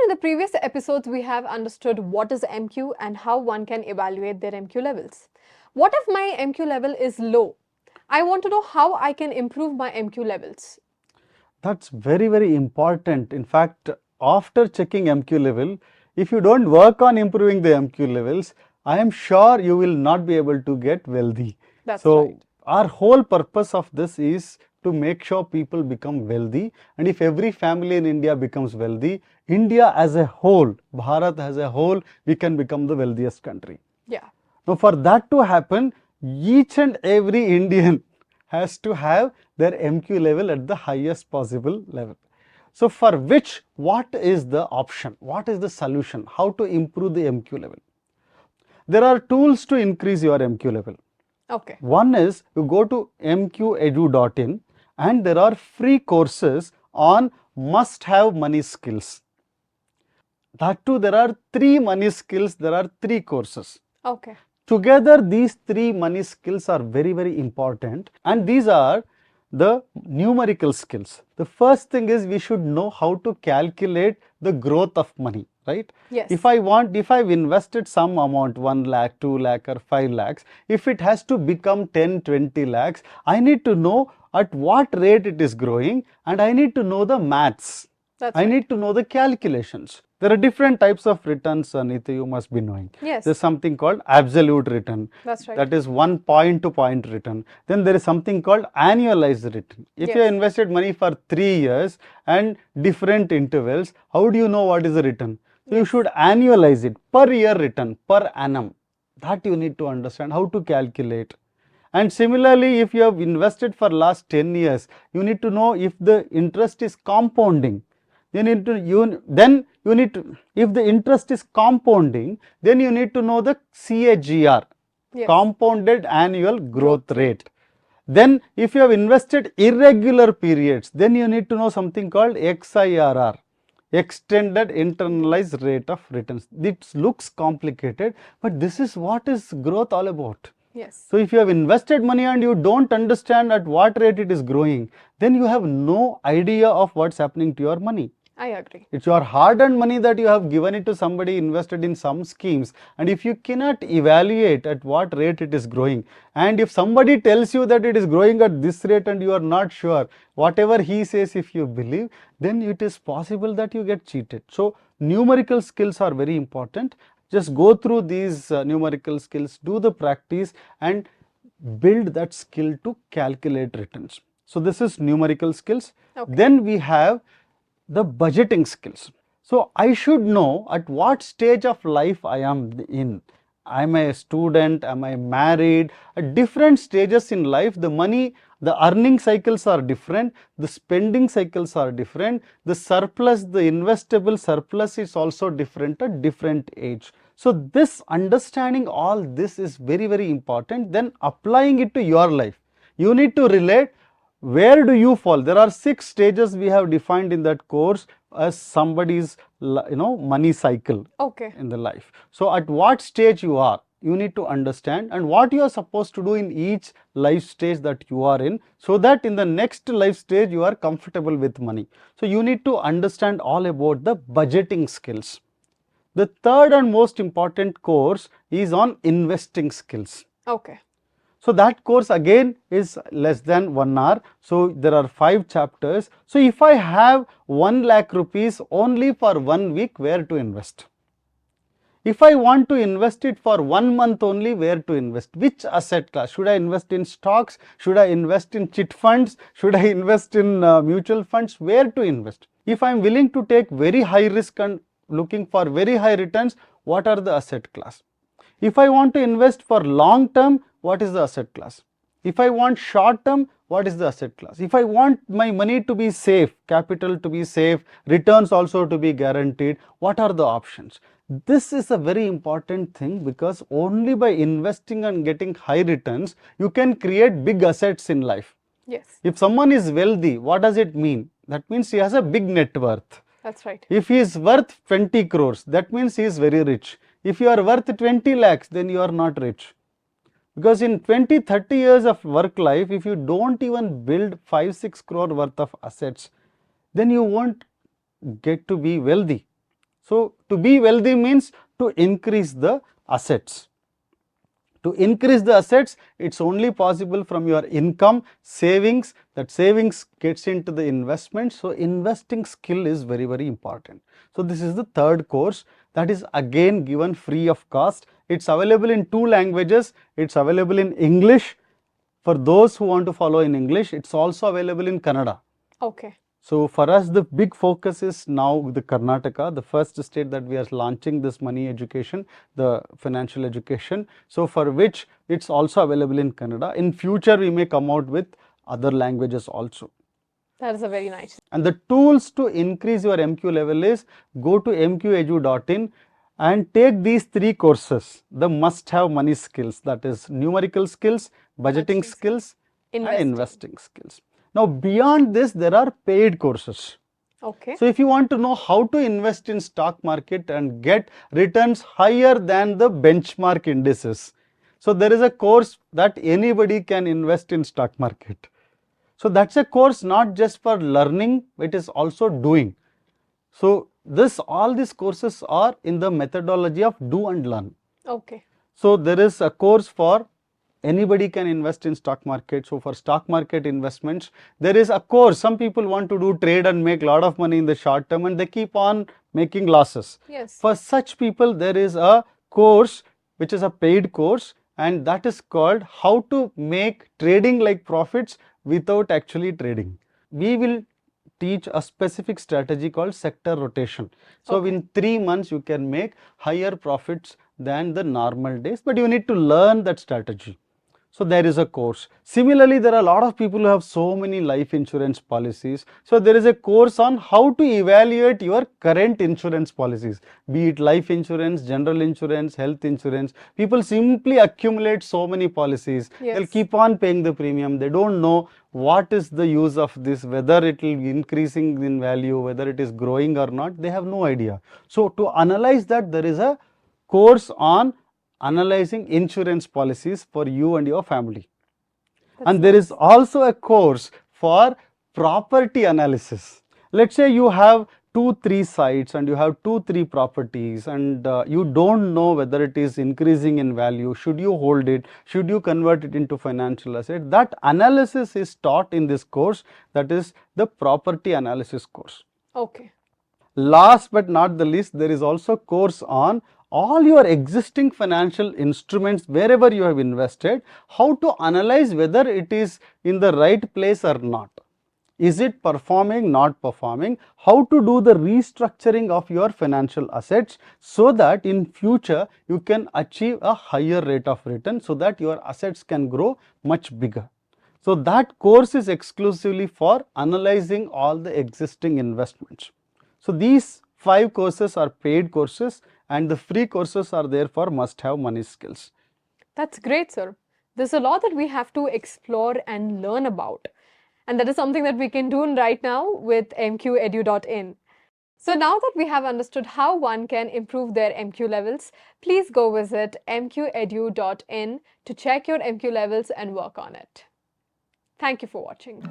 in the previous episodes, we have understood what is MQ and how one can evaluate their MQ levels. What if my MQ level is low? I want to know how I can improve my MQ levels. That's very, very important. In fact, after checking MQ level, if you don't work on improving the MQ levels, I am sure you will not be able to get wealthy. That's So, right. our whole purpose of this is to make sure people become wealthy. And if every family in India becomes wealthy, India as a whole, Bharat as a whole, we can become the wealthiest country. Yeah. Now, for that to happen, each and every Indian has to have their MQ level at the highest possible level. So, for which, what is the option? What is the solution? How to improve the MQ level? There are tools to increase your MQ level. Okay. One is you go to mqedu.in and there are free courses on must have money skills. That too, there are 3 money skills, there are 3 courses. Okay. Together, these 3 money skills are very, very important, and these are the numerical skills. The first thing is we should know how to calculate the growth of money, right? Yes. If I've invested some amount, 1 lakh, 2 lakh or 5 lakhs, if it has to become 10, 20 lakhs, I need to know at what rate it is growing and I need to know the maths. That's I right. need to know the calculations. There are different types of returns, Anita, you must be knowing. Yes. There's something called absolute return. That's right. That is one point to point return. Then there is something called annualized return. If you Yes. have invested money for 3 years and different intervals, how do you know what is the return? So you should annualize it, per year return, per annum. That you need to understand how to calculate. And similarly, if you have invested for last 10 years, you need to know if the interest is compounding. If the interest is compounding, then you need to know the CAGR, Yes. compounded annual growth rate. Then if you have invested irregular periods, then you need to know something called XIRR, extended internalized rate of returns. It looks complicated, but this is what is growth all about. Yes. So if you have invested money and you don't understand at what rate it is growing, then you have no idea of what's happening to your money. I agree. It's your hard-earned money that you have given it to somebody, invested in some schemes, and if you cannot evaluate at what rate it is growing, and if somebody tells you that it is growing at this rate and you are not sure, whatever he says if you believe, then it is possible that you get cheated. So numerical skills are very important. Just go through these numerical skills, do the practice and build that skill to calculate returns. So this is numerical skills. Okay. Then we have the budgeting skills. So I should know at what stage of life I am in. Am I a student? Am I married? At different stages in life, the money, the earning cycles are different, the spending cycles are different, the surplus, the investable surplus is also different at different age. So this understanding all this is very, very important. Then applying it to your life. You need to relate where do you fall. There are 6 stages we have defined in that course as somebody's money cycle. Okay. In the life. So at what stage you are, you need to understand, and what you are supposed to do in each life stage that you are in, so that in the next life stage you are comfortable with money. So you need to understand all about the budgeting skills. The third and most important course is on investing skills. Okay. So that course again is less than 1 hour. So there are 5 chapters. So if I have 1 lakh rupees only for 1 week, where to invest? If I want to invest it for 1 month only, where to invest? Which asset class? Should I invest in stocks? Should I invest in chit funds? Should I invest in mutual funds? Where to invest? If I am willing to take very high risk and looking for very high returns, what are the asset class? If I want to invest for long term, what is the asset class? If I want short term, what is the asset class? If I want my money to be safe, capital to be safe, returns also to be guaranteed, what are the options? This is a very important thing, because only by investing and getting high returns, you can create big assets in life. Yes. If someone is wealthy, what does it mean? That means he has a big net worth. That's right. If he is worth 20 crores, that means he is very rich. If you are worth 20 lakhs, then you are not rich. Because in 20, 30 years of work life, if you don't even build 5-6 crore worth of assets, then you won't get to be wealthy. So, to be wealthy means to increase the assets. To increase the assets, it's only possible from your income, savings, that savings gets into the investment. So, investing skill is very, very important. So, this is the third course that is again given free of cost. It's available in 2 languages. It's available in English. For those who want to follow in English, it's also available in Kannada. Okay. So, for us the big focus is now the Karnataka, the first state that we are launching this money education, the financial education. So, for which it's also available in Kannada. In future we may come out with other languages also. That is a very nice. And the tools to increase your MQ level is go to mqedu.in and take these 3 courses, the must have money skills, that is numerical skills, budgeting skills and investing skills. Now, beyond this, there are paid courses. Okay. So, if you want to know how to invest in stock market and get returns higher than the benchmark indices, so there is a course that anybody can invest in stock market. So, that's a course not just for learning, it is also doing. So, all these courses are in the methodology of do and learn. Okay. So, there is a course for anybody can invest in stock market. So, for stock market investments, there is a course. Some people want to do trade and make lot of money in the short term and they keep on making losses. Yes. For such people, there is a course which is a paid course, and that is called how to make trading like profits without actually trading. We will teach a specific strategy called sector rotation. So, in 3 months you can make higher profits than the normal days, but you need to learn that strategy. So, there is a course. Similarly, there are a lot of people who have so many life insurance policies. So, there is a course on how to evaluate your current insurance policies, be it life insurance, general insurance, health insurance. People simply accumulate so many policies. Yes. They'll keep on paying the premium. They don't know what is the use of this, whether it will be increasing in value, whether it is growing or not. They have no idea. So, to analyze that, there is a course on analyzing insurance policies for you and your family. And there is also a course for property analysis. Let's say you have 2-3 sites and you have 2-3 properties and you don't know whether it is increasing in value, should you hold it, should you convert it into financial asset. That analysis is taught in this course, that is the property analysis course. Okay. Last but not the least, there is also course on all your existing financial instruments wherever you have invested, how to analyze whether it is in the right place or not. Is it performing, not performing? How to do the restructuring of your financial assets so that in future you can achieve a higher rate of return so that your assets can grow much bigger. So, that course is exclusively for analyzing all the existing investments. So, these 5 courses are paid courses and the free courses are there for must have money skills. That's great, sir. There's a lot that we have to explore and learn about. And that is something that we can do right now with mqedu.in. So now that we have understood how one can improve their MQ levels, please go visit mqedu.in to check your MQ levels and work on it. Thank you for watching.